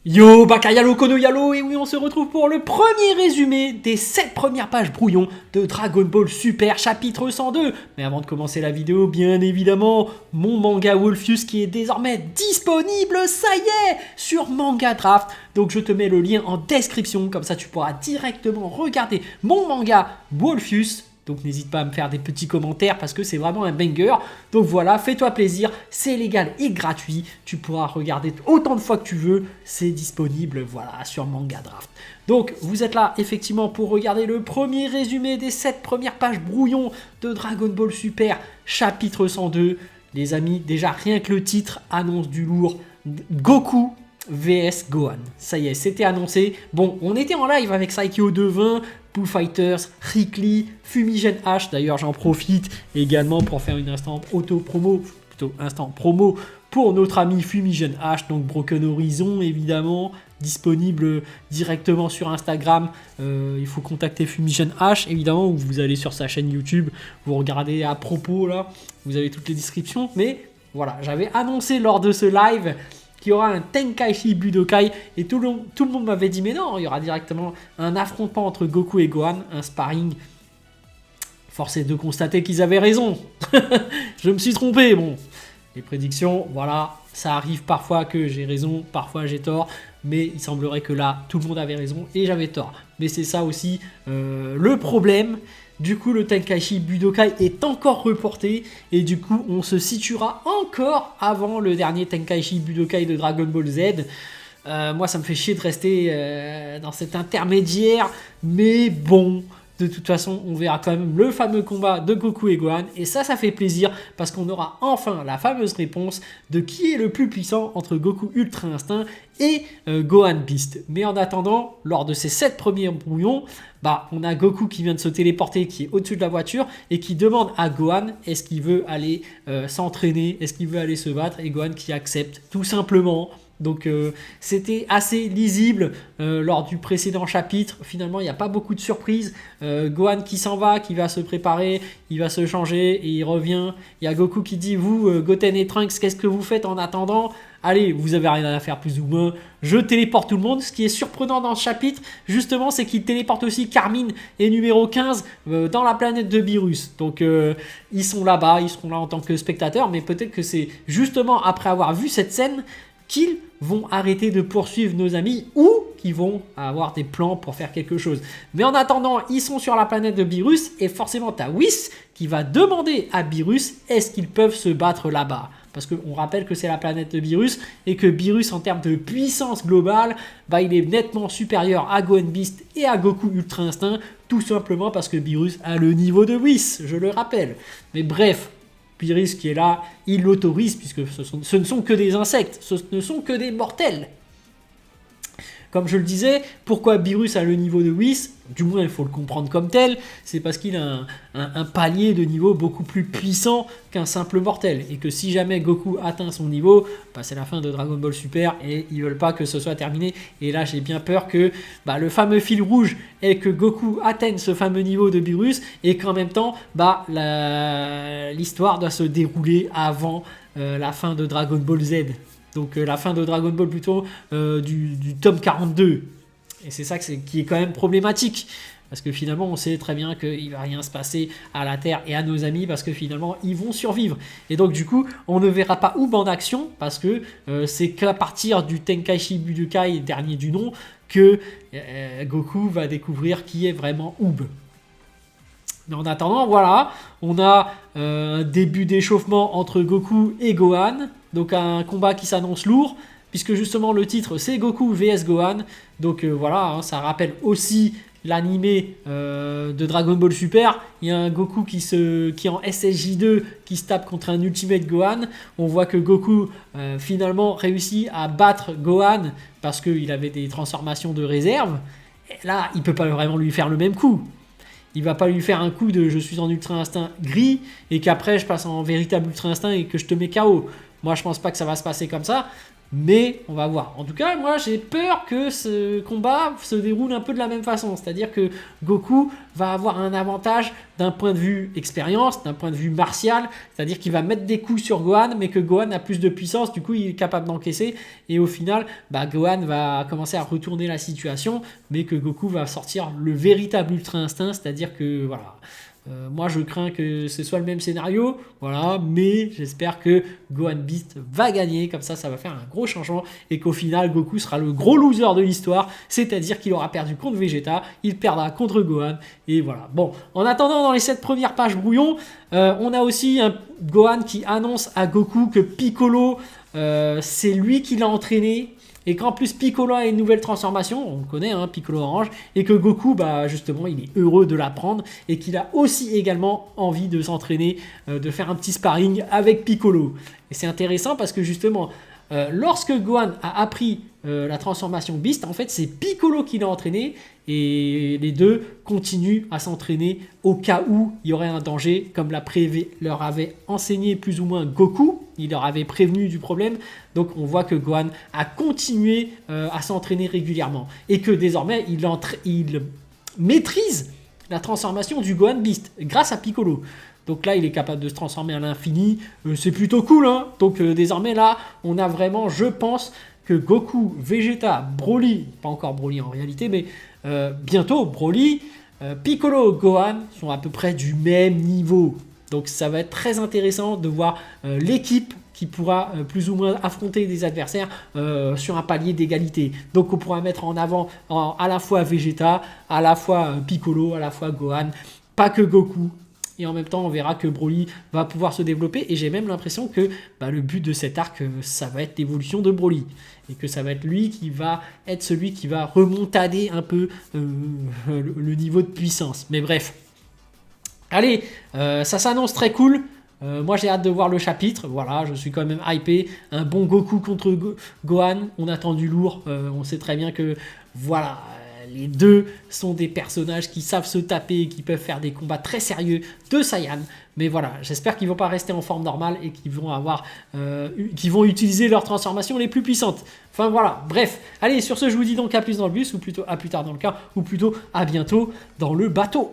Yo, Bakayalo, Kono Yalo, et oui, on se retrouve pour le premier résumé des 7 premières pages brouillon de Dragon Ball Super chapitre 102. Mais avant de commencer la vidéo, bien évidemment, mon manga Wolfius qui est désormais disponible, ça y est, sur Manga Draft. Donc je te mets le lien en description, comme ça tu pourras directement regarder mon manga Wolfius. Donc n'hésite pas à me faire des petits commentaires parce que c'est vraiment un banger. Donc voilà, fais-toi plaisir, c'est légal et gratuit. Tu pourras regarder autant de fois que tu veux. C'est disponible, voilà, sur Manga Draft. Donc vous êtes là effectivement pour regarder le premier résumé des 7 premières pages brouillon de Dragon Ball Super chapitre 102. Les amis, déjà rien que le titre annonce du lourd. Goku vs Gohan. Ça y est, c'était annoncé. Bon, on était en live avec Saikyo Devin, Pooh Fighters, Rick Lee, Fumigen H. D'ailleurs, j'en profite également pour faire une instant auto-promo, plutôt instant promo pour notre ami Fumigen H. Donc Broken Horizon, évidemment, disponible directement sur Instagram. Il faut contacter Fumigen H, évidemment, ou vous allez sur sa chaîne YouTube, vous regardez à propos, là, vous avez toutes les descriptions. Mais voilà, j'avais annoncé lors de ce live qu'il y aura un Tenkaichi Budokai, et tout le monde m'avait dit mais non, il y aura directement un affrontement entre Goku et Gohan, un sparring. Force est de constater qu'ils avaient raison. Je me suis trompé, bon. Les prédictions, voilà, ça arrive parfois que j'ai raison, parfois j'ai tort, mais il semblerait que là, tout le monde avait raison et j'avais tort. Mais c'est ça aussi le problème. Du coup, le Tenkaichi Budokai est encore reporté et du coup, on se situera encore avant le dernier Tenkaichi Budokai de Dragon Ball Z. Moi, ça me fait chier de rester dans cet intermédiaire, mais bon, de toute façon, on verra quand même le fameux combat de Goku et Gohan et ça fait plaisir parce qu'on aura enfin la fameuse réponse de qui est le plus puissant entre Goku Ultra Instinct et Gohan Beast. Mais en attendant, lors de ces 7 premiers brouillons, on a Goku qui vient de se téléporter, qui est au-dessus de la voiture et qui demande à Gohan est-ce qu'il veut aller s'entraîner, est-ce qu'il veut aller se battre, et Gohan qui accepte tout simplement. Donc c'était assez lisible lors du précédent chapitre. Finalement, il n'y a pas beaucoup de surprises. Gohan qui s'en va, qui va se préparer, il va se changer et il revient. Il y a Goku qui dit vous, Goten et Trunks, qu'est-ce que vous faites en attendant ? Allez, vous avez rien à faire plus ou moins. Je téléporte tout le monde. Ce qui est surprenant dans ce chapitre, justement, c'est qu'il téléporte aussi Carmine et numéro 15 dans la planète de Beerus. Donc, ils sont là-bas, ils seront là en tant que spectateurs. Mais peut-être que c'est justement après avoir vu cette scène qu'ils vont arrêter de poursuivre nos amis ou qu'ils vont avoir des plans pour faire quelque chose. Mais en attendant, ils sont sur la planète de Beerus et forcément, t'as Whis qui va demander à Beerus est-ce qu'ils peuvent se battre là-bas. Parce qu'on rappelle que c'est la planète de Beerus et que Beerus, en termes de puissance globale, il est nettement supérieur à Gohan Beast et à Goku Ultra Instinct, tout simplement parce que Beerus a le niveau de Whis, je le rappelle. Mais bref, Beerus qui est là, il l'autorise puisque ce ne sont que des insectes, ce ne sont que des mortels. Comme je le disais, pourquoi Beerus a le niveau de Whis, du moins il faut le comprendre comme tel, c'est parce qu'il a un palier de niveau beaucoup plus puissant qu'un simple mortel. Et que si jamais Goku atteint son niveau, c'est la fin de Dragon Ball Super et ils veulent pas que ce soit terminé. Et là j'ai bien peur que le fameux fil rouge est que Goku atteigne ce fameux niveau de Beerus et qu'en même temps l'histoire doit se dérouler avant la fin de Dragon Ball Z. Donc la fin de Dragon Ball plutôt du tome 42. Et c'est ça qui est quand même problématique. Parce que finalement, on sait très bien qu'il ne va rien se passer à la Terre et à nos amis parce que finalement, ils vont survivre. Et donc du coup, on ne verra pas Oob en action parce que c'est qu'à partir du Tenkaichi Budokai, dernier du nom, que Goku va découvrir qui est vraiment Oob. Mais en attendant, voilà, on a un début d'échauffement entre Goku et Gohan. Donc un combat qui s'annonce lourd, puisque justement le titre c'est Goku vs Gohan. Donc voilà, ça rappelle aussi l'animé de Dragon Ball Super. Il y a un Goku qui est en SSJ2 qui se tape contre un Ultimate Gohan. On voit que Goku finalement réussit à battre Gohan parce qu'il avait des transformations de réserve. Et là, il ne peut pas vraiment lui faire le même coup. Il va pas lui faire un coup de je suis en Ultra Instinct gris et qu'après je passe en véritable Ultra Instinct et que je te mets KO. Moi je pense pas que ça va se passer comme ça. Mais on va voir. En tout cas, moi j'ai peur que ce combat se déroule un peu de la même façon. C'est-à-dire que Goku va avoir un avantage d'un point de vue expérience, d'un point de vue martial. C'est-à-dire qu'il va mettre des coups sur Gohan, mais que Gohan a plus de puissance. Du coup, il est capable d'encaisser. Et au final, Gohan va commencer à retourner la situation, mais que Goku va sortir le véritable Ultra Instinct. C'est-à-dire que voilà. Moi je crains que ce soit le même scénario, voilà, mais j'espère que Gohan Beast va gagner, comme ça va faire un gros changement et qu'au final Goku sera le gros loser de l'histoire, c'est-à-dire qu'il aura perdu contre Vegeta, il perdra contre Gohan, et voilà. Bon, en attendant, dans les 7 premières pages brouillon, on a aussi un Gohan qui annonce à Goku que Piccolo, c'est lui qui l'a entraîné, et qu'en plus Piccolo a une nouvelle transformation, on le connaît, hein, Piccolo Orange, et que Goku, justement, il est heureux de l'apprendre, et qu'il a aussi également envie de s'entraîner, de faire un petit sparring avec Piccolo. Et c'est intéressant parce que justement, lorsque Gohan a appris la transformation Beast, en fait c'est Piccolo qui l'a entraîné, et les deux continuent à s'entraîner au cas où il y aurait un danger, comme leur avait enseigné plus ou moins Goku, il leur avait prévenu du problème. Donc on voit que Gohan a continué à s'entraîner régulièrement, et que désormais il maîtrise la transformation du Gohan Beast grâce à Piccolo. Donc là, il est capable de se transformer à l'infini. C'est plutôt cool, hein. Donc désormais, là, on a vraiment, je pense, que Goku, Vegeta, Broly, pas encore Broly en réalité, mais bientôt Broly, Piccolo, Gohan sont à peu près du même niveau. Donc ça va être très intéressant de voir l'équipe qui pourra plus ou moins affronter des adversaires sur un palier d'égalité. Donc on pourra mettre en avant à la fois Vegeta, à la fois Piccolo, à la fois Gohan, pas que Goku. Et en même temps, on verra que Broly va pouvoir se développer. Et j'ai même l'impression que le but de cet arc, ça va être l'évolution de Broly. Et que ça va être lui qui va être celui qui va remontader un peu le niveau de puissance. Mais bref. Allez, ça s'annonce très cool. Moi, j'ai hâte de voir le chapitre. Voilà, je suis quand même hypé. Un bon Goku contre Gohan. On attend du lourd. On sait très bien que, voilà... Les deux sont des personnages qui savent se taper et qui peuvent faire des combats très sérieux de Saiyan. Mais voilà, j'espère qu'ils ne vont pas rester en forme normale et qu'ils vont utiliser leurs transformations les plus puissantes. Enfin voilà, bref. Allez, sur ce, je vous dis donc à plus dans le bus, ou plutôt à plus tard dans le car, ou plutôt à bientôt dans le bateau.